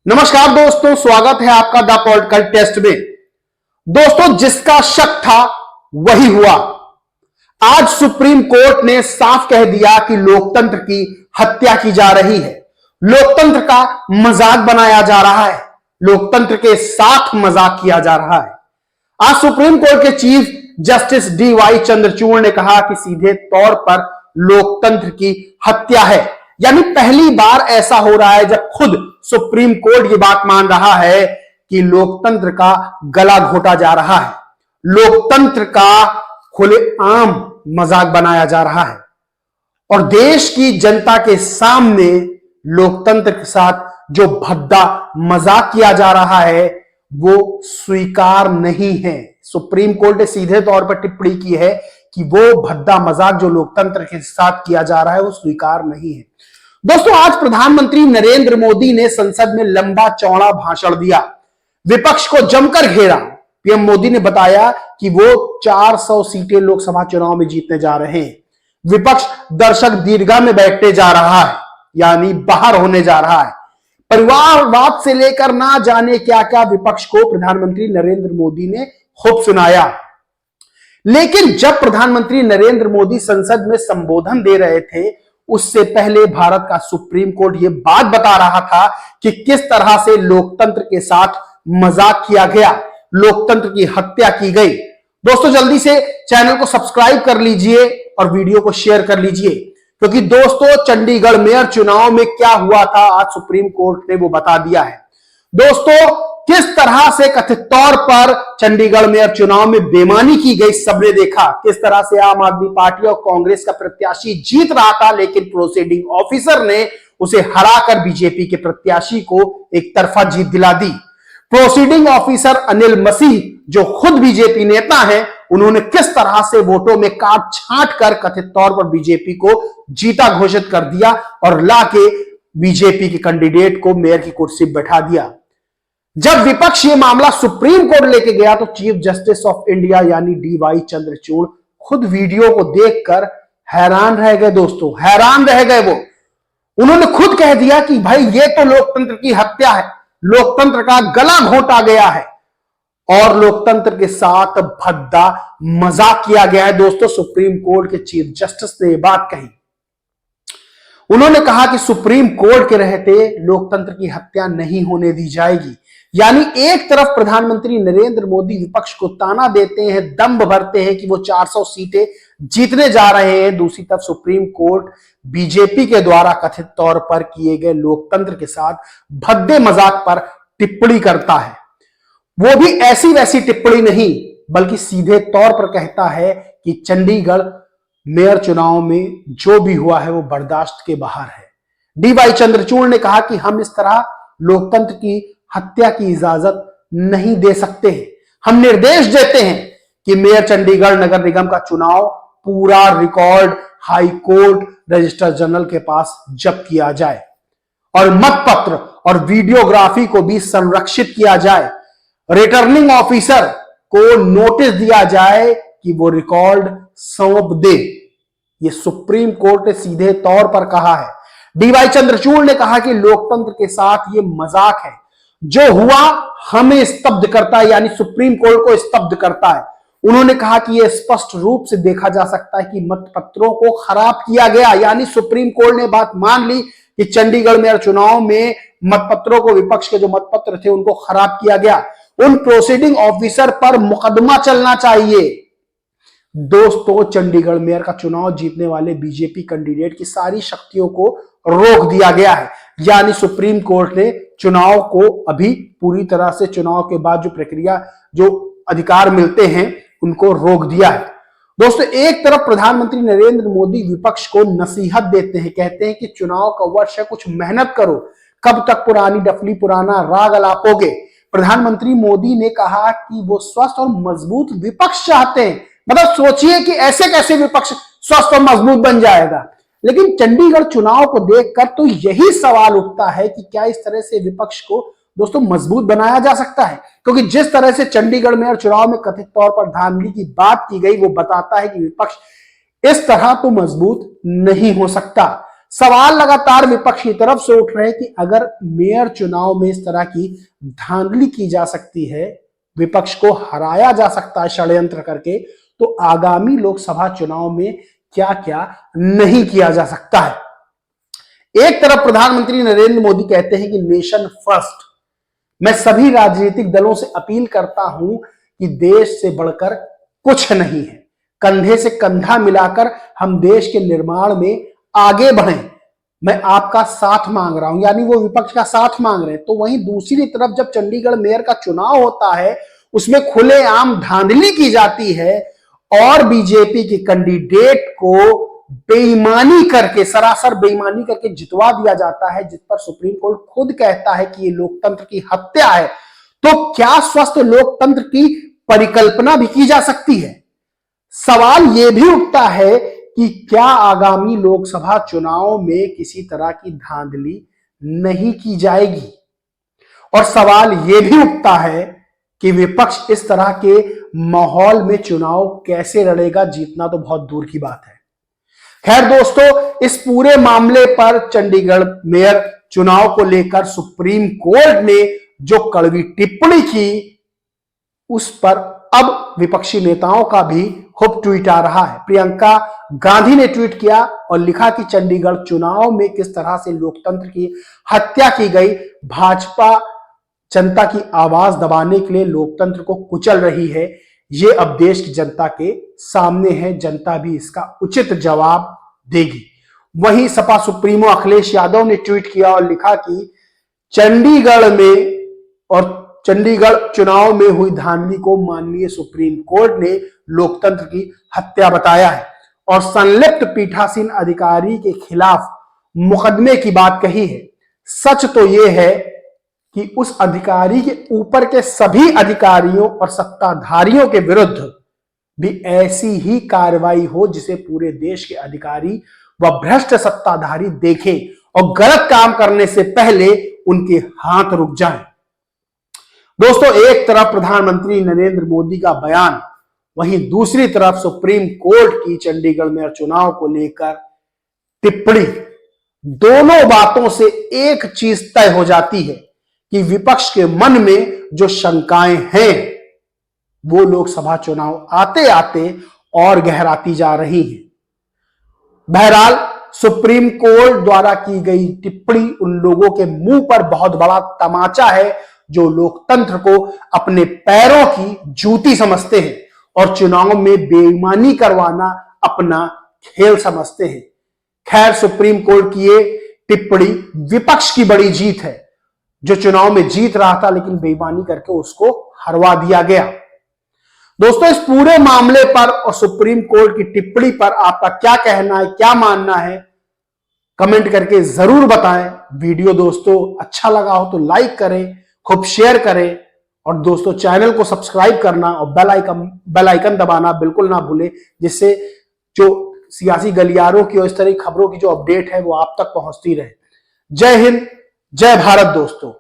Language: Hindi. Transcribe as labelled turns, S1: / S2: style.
S1: नमस्कार दोस्तों, स्वागत है आपका द पॉलिटिकल टेस्ट में। दोस्तों, जिसका शक था वही हुआ। आज सुप्रीम कोर्ट ने साफ कह दिया कि लोकतंत्र की हत्या की जा रही है, लोकतंत्र का मजाक बनाया जा रहा है, लोकतंत्र के साथ मजाक किया जा रहा है। आज सुप्रीम कोर्ट के चीफ जस्टिस डी.वाई. चंद्रचूड़ ने कहा कि सीधे तौर पर लोकतंत्र की हत्या है। यानी पहली बार ऐसा हो रहा है जब खुद सुप्रीम कोर्ट ये बात मान रहा है कि लोकतंत्र का गला घोटा जा रहा है, लोकतंत्र का खुलेआम मजाक बनाया जा रहा है और देश की जनता के सामने लोकतंत्र के साथ जो भद्दा मजाक किया जा रहा है वो स्वीकार नहीं है। सुप्रीम कोर्ट ने सीधे तौर पर टिप्पणी की है कि वो भद्दा मजाक जो लोकतंत्र के साथ किया जा रहा है वो स्वीकार नहीं है। दोस्तों, आज प्रधानमंत्री नरेंद्र मोदी ने संसद में लंबा चौड़ा भाषण दिया, विपक्ष को जमकर घेरा। पीएम मोदी ने बताया कि वो 400 सीटें लोकसभा चुनाव में जीतने जा रहे हैं। विपक्ष दर्शक दीर्घा में बैठने जा रहा है, यानी बाहर होने जा रहा है। परिवारवाद से लेकर ना जाने क्या क्या विपक्ष को प्रधानमंत्री नरेंद्र मोदी ने खूब सुनाया। लेकिन जब प्रधानमंत्री नरेंद्र मोदी संसद में संबोधन दे रहे थे, उससे पहले भारत का सुप्रीम कोर्ट यह बात बता रहा था कि किस तरह से लोकतंत्र के साथ मजाक किया गया, लोकतंत्र की हत्या की गई। दोस्तों, जल्दी से चैनल को सब्सक्राइब कर लीजिए और वीडियो को शेयर कर लीजिए, क्योंकि दोस्तों चंडीगढ़ मेयर चुनाव में क्या हुआ था आज सुप्रीम कोर्ट ने वो बता दिया है। दोस्तों, किस तरह से कथित तौर पर चंडीगढ़ मेयर चुनाव में बेईमानी की गई सबने देखा। किस तरह से आम आदमी पार्टी और कांग्रेस का प्रत्याशी जीत रहा था, लेकिन प्रोसीडिंग ऑफिसर ने उसे हराकर बीजेपी के प्रत्याशी को एक तरफा जीत दिला दी। प्रोसीडिंग ऑफिसर अनिल मसीह, जो खुद बीजेपी नेता हैं, उन्होंने किस तरह से वोटों में काट छांट कर कथित तौर पर बीजेपी को जीता घोषित कर दिया और लाके बीजेपी के कैंडिडेट को मेयर की कुर्सी पर बैठा दिया। जब विपक्ष ये मामला सुप्रीम कोर्ट लेके गया तो चीफ जस्टिस ऑफ इंडिया यानी डी.वाई. चंद्रचूड़ खुद वीडियो को देखकर हैरान रह गए। दोस्तों, हैरान रह गए वो। उन्होंने खुद कह दिया कि भाई ये तो लोकतंत्र की हत्या है, लोकतंत्र का गला घोटा गया है और लोकतंत्र के साथ भद्दा मजाक किया गया है। दोस्तों, सुप्रीम कोर्ट के चीफ जस्टिस ने यह बात कही। उन्होंने कहा कि सुप्रीम कोर्ट के रहते लोकतंत्र की हत्या नहीं होने दी जाएगी। यानी एक तरफ प्रधानमंत्री नरेंद्र मोदी विपक्ष को ताना देते हैं, दंभ भरते हैं कि वो 400 सीटें जीतने जा रहे हैं, दूसरी तरफ सुप्रीम कोर्ट बीजेपी के द्वारा कथित तौर पर किए गए लोकतंत्र के साथ भद्दे मजाक पर टिप्पणी करता है। वो भी ऐसी वैसी टिप्पणी नहीं, बल्कि सीधे तौर पर कहता है कि चंडीगढ़ मेयर चुनाव में जो भी हुआ है वो बर्दाश्त के बाहर है। डी.वाई. चंद्रचूड़ ने कहा कि हम इस तरह लोकतंत्र की हत्या की इजाजत नहीं दे सकते हैं। हम निर्देश देते हैं कि मेयर चंडीगढ़ नगर निगम का चुनाव पूरा record high court registrar general के पास जब्त किया जाए और मतपत्र और वीडियोग्राफी को भी संरक्षित किया जाए। रिटर्निंग ऑफिसर को नोटिस दिया जाए कि वो रिकॉर्ड सौंप दे। ये सुप्रीम कोर्ट ने सीधे तौर पर कहा है। डी.वाई. चंद्रचूड़ ने कहा कि लोकतंत्र के साथ ये मजाक है, जो हुआ हमें स्तब्ध करता है, यानी सुप्रीम कोर्ट को स्तब्ध करता है। उन्होंने कहा कि यह स्पष्ट रूप से देखा जा सकता है कि मतपत्रों को खराब किया गया, यानी सुप्रीम कोर्ट ने बात मान ली कि चंडीगढ़ मेयर चुनाव में मतपत्रों को, विपक्ष के जो मतपत्र थे उनको खराब किया गया। उन प्रोसीडिंग ऑफिसर पर मुकदमा चलना चाहिए। दोस्तों, चंडीगढ़ मेयर का चुनाव जीतने वाले बीजेपी कैंडिडेट की सारी शक्तियों को रोक दिया गया है, यानी सुप्रीम कोर्ट ने चुनाव को अभी पूरी तरह से चुनाव के बाद जो प्रक्रिया, जो अधिकार मिलते हैं उनको रोक दिया है। दोस्तों, एक तरफ प्रधानमंत्री नरेंद्र मोदी विपक्ष को नसीहत देते हैं, कहते हैं कि चुनाव का वर्ष है, कुछ मेहनत करो, कब तक पुरानी डफली पुराना राग अलापोगे। प्रधानमंत्री मोदी ने कहा कि वो स्वस्थ और मजबूत विपक्ष चाहते हैं। मतलब सोचिए कि ऐसे कैसे विपक्ष स्वस्थ और मजबूत बन जाएगा। लेकिन चंडीगढ़ चुनाव को देखकर तो यही सवाल उठता है कि क्या इस तरह से विपक्ष को दोस्तों मजबूत बनाया जा सकता है, क्योंकि जिस तरह से चंडीगढ़ मेयर चुनाव में कथित तौर पर धांधली की बात की गई वो बताता है कि विपक्ष इस तरह तो मजबूत नहीं हो सकता। सवाल लगातार विपक्ष की तरफ से उठ रहे हैं कि अगर मेयर चुनाव में इस तरह की धांधली की जा सकती है, विपक्ष को हराया जा सकता है षड्यंत्र करके, तो आगामी लोकसभा चुनाव में क्या क्या नहीं किया जा सकता है। एक तरफ प्रधानमंत्री नरेंद्र मोदी कहते हैं कि नेशन फर्स्ट। मैं सभी राजनीतिक दलों से अपील करता हूं कि देश से बढ़कर कुछ नहीं है, कंधे से कंधा मिलाकर हम देश के निर्माण में आगे बढ़ें। मैं आपका साथ मांग रहा हूं, यानी वो विपक्ष का साथ मांग रहे हैं। तो वहीं दूसरी तरफ जब चंडीगढ़ मेयर का चुनाव होता है, उसमें खुलेआम धांधली की जाती है और बीजेपी के कैंडिडेट को बेईमानी करके, सरासर बेईमानी करके जितवा दिया जाता है, जिस पर सुप्रीम कोर्ट खुद कहता है कि ये लोकतंत्र की हत्या है। तो क्या स्वस्थ लोकतंत्र की परिकल्पना भी की जा सकती है? सवाल यह भी उठता है कि क्या आगामी लोकसभा चुनाव में किसी तरह की धांधली नहीं की जाएगी? और सवाल यह भी उठता है कि विपक्ष इस तरह के माहौल में चुनाव कैसे लड़ेगा? जीतना तो बहुत दूर की बात है। खैर दोस्तों, इस पूरे मामले पर चंडीगढ़ मेयर चुनाव को लेकर सुप्रीम कोर्ट ने जो कड़वी टिप्पणी की, उस पर अब विपक्षी नेताओं का भी खूब ट्वीट आ रहा है। प्रियंका गांधी ने ट्वीट किया और लिखा कि चंडीगढ़ चुनाव में किस तरह से लोकतंत्र की हत्या की गई। भाजपा जनता की आवाज दबाने के लिए लोकतंत्र को कुचल रही है। ये अब देश की जनता के सामने है, जनता भी इसका उचित जवाब देगी। वहीं सपा सुप्रीमो अखिलेश यादव ने ट्वीट किया और लिखा कि चंडीगढ़ चुनाव में हुई धांधली को माननीय सुप्रीम कोर्ट ने लोकतंत्र की हत्या बताया है और संलिप्त पीठासीन अधिकारी के खिलाफ मुकदमे की बात कही है। सच तो यह है कि उस अधिकारी के ऊपर के सभी अधिकारियों और सत्ताधारियों के विरुद्ध भी ऐसी ही कार्रवाई हो जिसे पूरे देश के अधिकारी व भ्रष्ट सत्ताधारी देखें और गलत काम करने से पहले उनके हाथ रुक जाएं। दोस्तों, एक तरफ प्रधानमंत्री नरेंद्र मोदी का बयान, वहीं दूसरी तरफ सुप्रीम कोर्ट की चंडीगढ़ मेयर चुनाव को लेकर टिप्पणी। दोनों बातों से एक चीज तय हो जाती है कि विपक्ष के मन में जो शंकाएं हैं वो लोकसभा चुनाव आते आते और गहराती जा रही हैं। बहरहाल सुप्रीम कोर्ट द्वारा की गई टिप्पणी उन लोगों के मुंह पर बहुत बड़ा तमाचा है जो लोकतंत्र को अपने पैरों की जूती समझते हैं और चुनाव में बेईमानी करवाना अपना खेल समझते हैं। खैर, सुप्रीम कोर्ट की ये टिप्पणी विपक्ष की बड़ी जीत है, जो चुनाव में जीत रहा था लेकिन बेईमानी करके उसको हरवा दिया गया। दोस्तों, इस पूरे मामले पर और सुप्रीम कोर्ट की टिप्पणी पर आपका क्या कहना है, क्या मानना है, कमेंट करके जरूर बताएं। वीडियो दोस्तों अच्छा लगा हो तो लाइक करें, खूब शेयर करें और दोस्तों चैनल को सब्सक्राइब करना और बेल आइकन दबाना बिल्कुल ना भूलें, जिससे जो सियासी गलियारों की और इस तरह की खबरों की जो अपडेट है वो आप तक पहुंचती रहे। जय हिंद, जय भारत दोस्तों।